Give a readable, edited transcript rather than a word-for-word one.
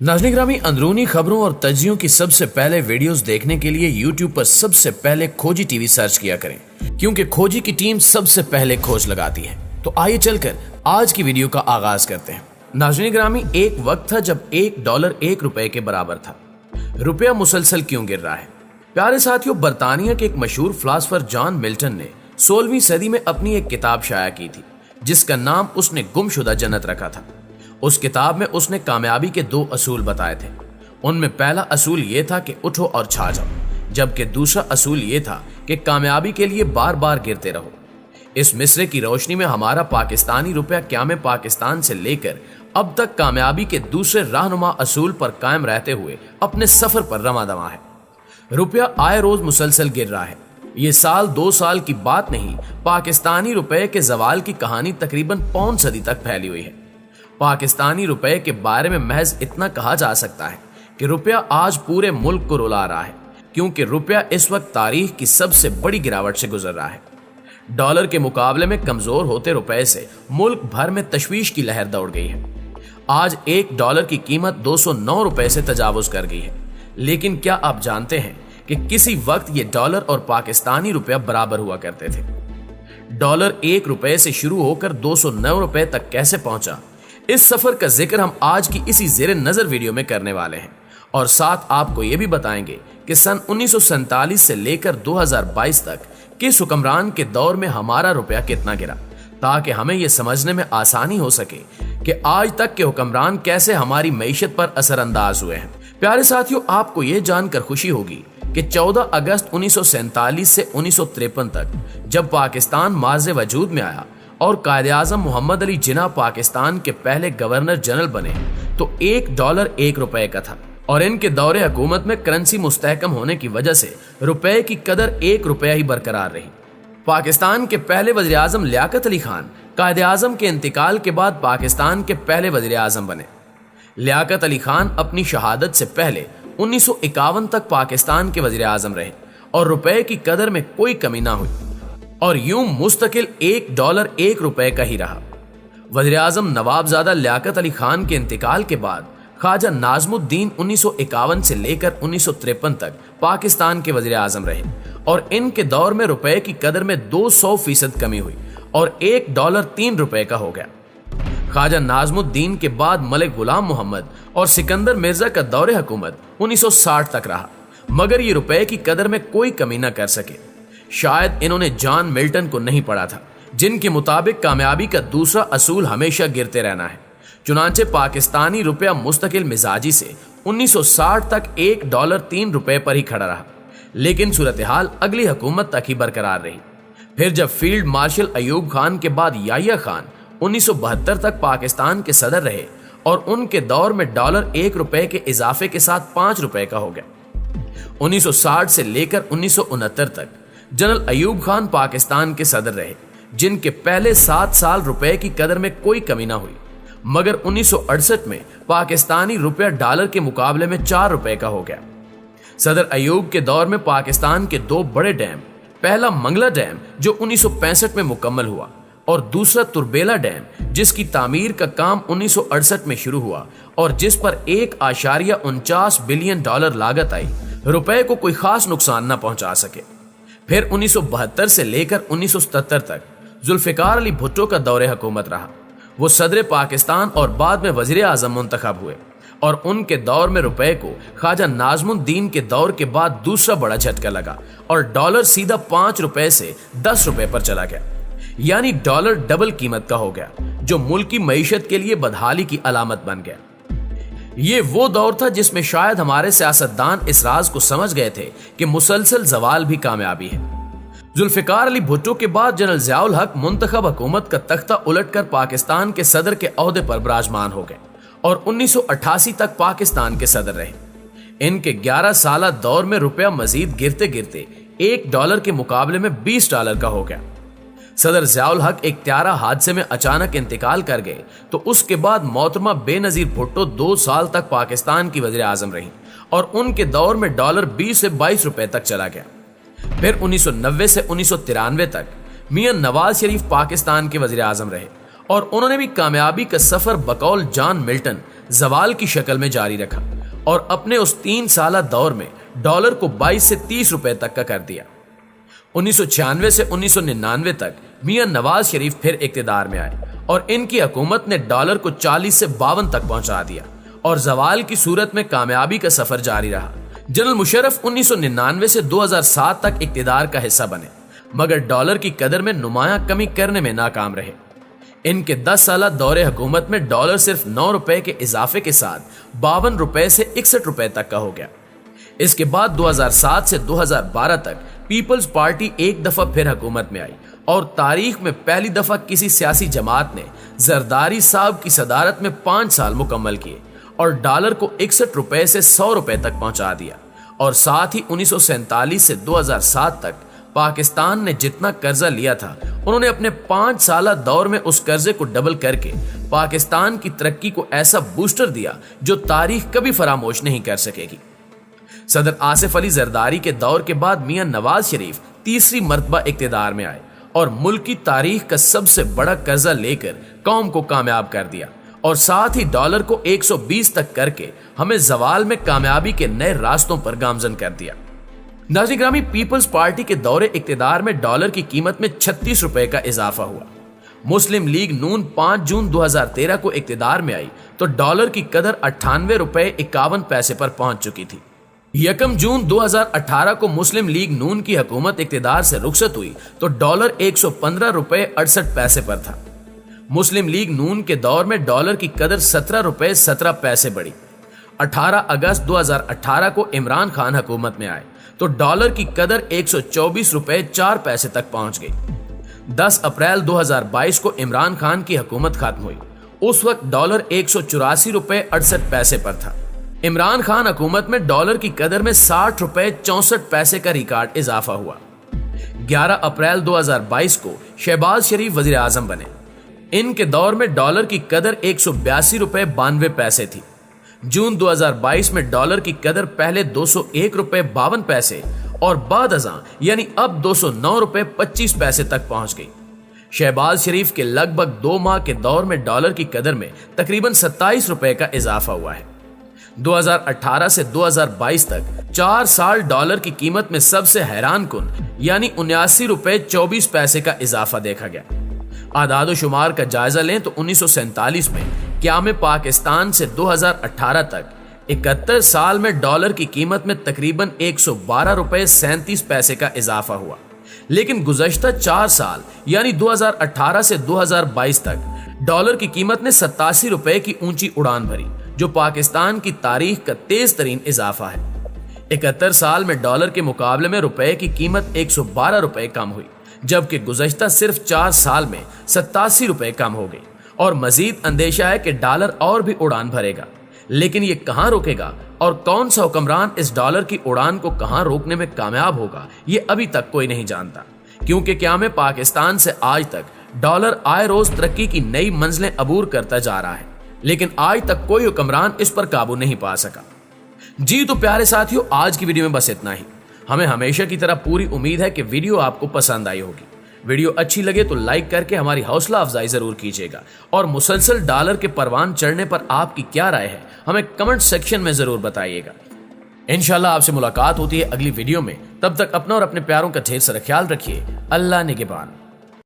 नाज़रीन ग्रामी, अंदरूनी खबरों और तज्जियों की सबसे पहले वीडियोस देखने के लिए YouTube पर सबसे पहले खोजी टीवी सर्च किया करें, क्योंकि खोजी की टीम सबसे पहले खोज लगाती है। तो आइए चलकर आज की वीडियो का आगाज करते हैं। नाज़रीन ग्रामी, एक वक्त था जब $1 1 रुपए के बराबर था। रुपया मुसलसल क्यों गिर रहा है? प्यारे साथियों, बरतानिया के एक मशहूर फिलासफर जॉन मिल्टन ने 16वीं सदी में अपनी एक किताब शाया की थी, जिसका नाम उसने गुमशुदा जन्नत रखा था। उस किताब में उसने कामयाबी के 2 असूल बताए थे। उनमें पहला असूल ये था कि उठो और छा जाओ, जबकि दूसरा असूल ये था कि कामयाबी के लिए बार बार गिरते रहो। इस मिसरे की रोशनी में हमारा पाकिस्तानी रुपया क़याम पाकिस्तान से लेकर अब तक कामयाबी के दूसरे रहनुमा असूल पर कायम रहते हुए अपने सफर पर रमा दमा है। रुपया आए रोज मुसलसल गिर रहा है। ये साल 2 साल की बात नहीं, पाकिस्तानी रुपए के जवाल की कहानी तकरीबन पौन सदी तक फैली हुई है। पाकिस्तानी रुपए के बारे में महज इतना कहा जा सकता है कि रुपया आज पूरे मुल्क को रुला रहा है, क्योंकि रुपया इस वक्त तारीख की सबसे बड़ी गिरावट से गुजर रहा है। डॉलर के मुकाबले में कमजोर होते रुपए से मुल्क भर में तशवीश की लहर दौड़ गई है। आज $1 की कीमत 209 रुपए से तजावुज कर गई है। लेकिन क्या आप जानते हैं कि किसी वक्त ये डॉलर और पाकिस्तानी रुपया बराबर हुआ करते थे? डॉलर 1 रुपए से शुरू होकर 209 रुपए तक कैसे पहुंचा, इस सफर का जिक्र हम आज की इसी ज़ेरे नजर वीडियो में करने वाले हैं, और साथ आपको यह भी बताएंगे कि सन 1947 से लेकर 2022 तक किस हुक्मरान के दौर में हमारा रुपया कितना गिरा, ताकि हमें यह समझने में आसानी हो सके कि आज तक के हुक्मरान कैसे हमारी मईशत पर असरअंदाज हुए हैं। प्यारे साथियों, आपको यह जानकर खुशी होगी कि 14 अगस्त 1947 से 1953 तक जब पाकिस्तान मार्ज़े वजूद में आया और कायद-ए-आज़म मोहम्मद अली जिन्ना पाकिस्तान के पहले गवर्नर जनरल बने, तो $1 1 रुपए का था, और इनके दौरे हुकूमत में करेंसी मुस्तहकम होने की वजह से रुपए की कदर 1 रुपया ही बरकरार रही। पाकिस्तान के पहले वज़ीर-ए-आज़म लियाकत अली खान कायद-ए-आज़म के इंतकाल के बाद पाकिस्तान के पहले वज़ीर-ए-आज़म बने। लियाकत अली खान अपनी शहादत से पहले 1951 तक पाकिस्तान के वज़ीर-ए-आज़म रहे और रुपए की कदर में कोई कमी ना हुई, और यूं मुस्तकिल $1 1 रुपए का ही रहा। वज़ीर-ए-आज़म नवाबजादा लियाकत अली खान के इंतकाल के बाद ख्वाजा नाज़मुद्दीन 1951 से लेकर 1953 तक पाकिस्तान के वज़ीर-ए-आज़म रहे, और इनके दौर में रुपए की कदर में 200% कमी हुई और $1 3 रुपए का हो गया। ख्वाजा नाज़मुद्दीन के बाद मलिक गुलाम मोहम्मद और सिकंदर मिर्जा का दौरे हुकूमत 1960 तक रहा, मगर ये रुपए की कदर में कोई कमी न कर सके। शायद इन्होंने जॉन मिल्टन को नहीं पढ़ा था, जिनके मुताबिक कामयाबी का दूसरा असूल हमेशा गिरते रहना है। चुनांचे पाकिस्तानी रुपया मुस्तकिल मिजाजी से 1960 तक $1 3 रुपए पर ही खड़ा रहा, लेकिन सूरत हाल अगली हुकूमत तक ही बरकरार रही। फिर जब फील्ड मार्शल अयूब खान के बाद याहिया खान 1972 तक पाकिस्तान के सदर रहे, और उनके दौर में डॉलर 1 रुपए के इजाफे के साथ 5 रुपए का हो गया। 1960 से लेकर 1969 तक जनरल अयूब खान पाकिस्तान के सदर रहे, जिनके पहले 7 साल रुपए की कदर में कोई कमी ना हुई, मगर 1968 में पाकिस्तानी रुपया डॉलर के मुकाबले में 4 रुपए का हो गया। सदर अयूब के दौर में पाकिस्तान के 2 बड़े डैम, पहला मंगला डैम जो 1965 में मुकम्मल हुआ, और दूसरा तुरबेला डैम जिसकी तामीर का काम 1968 में शुरू हुआ और जिस पर $1.49 बिलियन लागत आई, रुपए को कोई खास नुकसान न पहुंचा सके। फिर 1972 से लेकर 1977 तक जुल्फिकार अली भुट्टो का दौरे हुकूमत रहा। वो सदर पाकिस्तान और बाद में वज़ीर-ए-आज़म मुंतखब हुए, और उनके दौर में रुपए को ख्वाजा नाज़मुद्दीन के दौर के बाद दूसरा बड़ा झटका लगा और डॉलर सीधा 5 रुपए से 10 रुपए पर चला गया, यानी डॉलर डबल कीमत का हो गया, जो मुल्क की मईशत के लिए बदहाली की अलामत बन गया। ये वो दौर था जिसमें शायद हमारे सियासतदान इस राज को समझ गए थे कि मुसलसल जवाल भी कामयाबी है। जुल्फिकार अली भुट्टो के बाद जनरल ज़ियाउल हक मुंतखब हुकूमत का तख्ता उलटकर पाकिस्तान के सदर के ओहदे पर विराजमान हो गए और 1988 तक पाकिस्तान के सदर रहे। इनके 11 साला दौर में रुपया मजीद गिरते गिरते $1 के मुकाबले में $20 का हो गया। सदर ज़ियाउल हक एक त्यारा हादसे में अचानक इंतकाल कर गए, तो उसके बाद मोहतरमा बेनजीर भुट्टो 2 साल तक पाकिस्तान की वज़ीर-ए-आज़म रही, और उनके दौर में डॉलर 20 से 22 रुपए तक चला गया। फिर 1990 से 1993 तक मियां नवाज शरीफ पाकिस्तान के वज़ीर-ए-आज़म रहे, और उन्होंने भी कामयाबी का सफर बकौल जॉन मिल्टन जवाल की शक्ल में जारी रखा और अपने उस 3 साला दौर में डॉलर को 22 से 30 रुपए तक का कर दिया। 1996 से 1999 तक मियां नवाज शरीफ फिर इक्तिदार में आए और इनकी हुकूमत ने डॉलर को 40 से 52 तक पहुंचा दिया और जवाल की सूरत में कामयाबी का सफर जारी रहा। जनरल मुशर्रफ 1999 से 2007 तक इक्तिदार का हिस्सा बने, मगर डॉलर की कदर में नुमायां कमी करने में नाकाम रहे। इनके 10 साल दौरे हुकूमत में डॉलर सिर्फ 9 रुपए के इजाफे के साथ 52 रुपए से 61 रुपए तक का हो गया। इसके बाद 2007 से 2012 तक पीपल्स पार्टी एक दफा फिर हुकूमत में आई और तारीख में पहली दफा किसी सियासी जमात ने जरदारी साहब की सदारत में 5 साल मुकम्मल किए और डॉलर को 61 रुपए से 100 रुपए तक पहुंचा दिया। और साथ ही 1947 से 2007 तक पाकिस्तान ने जितना कर्जा लिया था, उन्होंने अपने 5 साल दौर में उस कर्जे को डबल करके पाकिस्तान की तरक्की को ऐसा बूस्टर दिया जो तारीख कभी फरामोश नहीं कर सकेगी। सदर आसिफ अली जरदारी के दौर के बाद मियां नवाज शरीफ तीसरी मर्तबा इक्तिदार में आए और मुल्क की तारीख का सबसे बड़ा कर्जा लेकर कौम को कामयाब कर दिया और साथ ही डॉलर को 120 तक करके हमें जवाल में कामयाबी के नए रास्तों पर गामजन कर दिया। नाज़रीन ग्रामी, पीपल्स पार्टी के दौरे इक्तिदार में डॉलर की कीमत में 36 रुपए का इजाफा हुआ। मुस्लिम लीग नून 5 जून 2013 को इक्तिदार में आई तो डॉलर की कदर 98 रुपए 51 पैसे पर पहुंच चुकी थी। 1 जून 2018 को मुस्लिम लीग नून की हुकूमत इक्तिदार से रुखसत हुई तो डॉलर 115 रुपए 68 पैसे पर था। मुस्लिम लीग नून के दौर में डॉलर की कदर 17 रुपए 17 पैसे बढ़ी। 18 अगस्त 2018 को इमरान खान हुकूमत में आए तो डॉलर की कदर 124 रुपए 4 पैसे तक पहुंच गई। 10 अप्रैल 2022 को इमरान खान की हुकूमत खत्म हुई। उस वक्त डॉलर 184 रुपए 68 पैसे पर था। इमरान खान हुकूमत में डॉलर की कदर में 60 रुपए 64 पैसे का रिकॉर्ड इजाफा हुआ। 11 अप्रैल 2022 को शहबाज शरीफ वजीर आजम बने। इनके दौर में डॉलर की कदर 182 रुपए 92 पैसे थी। जून 2022 में डॉलर की कदर पहले 201 रुपए 52 पैसे और बाद अज़ां यानी अब 209 रुपए 25 पैसे तक पहुंच गई। शहबाज शरीफ के लगभग 2 माह के दौर में डॉलर की कदर में तकरीबन 27 रुपए का इजाफा हुआ है। 2018 से 2022 तक 4 साल डॉलर की कीमत में सबसे हैरान कुन यानी 79 रुपए 24 पैसे का इजाफा देखा गया। आदाद शुमार का जायजा लें तो 1947 में क़याम पाकिस्तान से 2018 तक 71 साल में डॉलर की कीमत में तकरीबन 112 रुपए 37 पैसे का इजाफा हुआ। लेकिन गुज़श्ता 4 साल यानी 2018 से 2022 तक डॉलर की कीमत ने 87 रुपए की ऊंची उड़ान भरी, जो पाकिस्तान की तारीख का तेज तरीन इजाफा है। 71 साल में डॉलर के मुकाबले में रुपए की कीमत 112 रुपए कम हुई, जबकि गुज़श्ता सिर्फ 4 साल में 87 रुपए कम हो गई और मजीद अंदेशा है कि डॉलर और भी उड़ान भरेगा। लेकिन ये कहां रुकेगा और कौन सा हुक्मरान इस डॉलर की उड़ान को कहां रोकने में कामयाब होगा, ये अभी तक कोई नहीं जानता, क्योंकि क़याम पाकिस्तान से आज तक डॉलर आए रोज तरक्की की नई मंजिलें अबूर करता जा रहा है, लेकिन आज तक कोई हुक्मरान इस पर काबू नहीं पा सका। जी तो प्यारे साथियों, आज की वीडियो में बस इतना ही। हमें हमेशा की तरह पूरी उम्मीद है कि वीडियो आपको पसंद आई होगी। वीडियो अच्छी लगे तो लाइक करके हमारी हौसला अफजाई जरूर कीजिएगा और मुसलसल डॉलर के परवान चढ़ने पर आपकी क्या राय है हमें कमेंट सेक्शन में जरूर बताइएगा। इंशाल्लाह आपसे मुलाकात होती है अगली वीडियो में। तब तक अपना और अपने प्यारों का ढेर सारा ख्याल रखिए। अल्लाह निगहबान।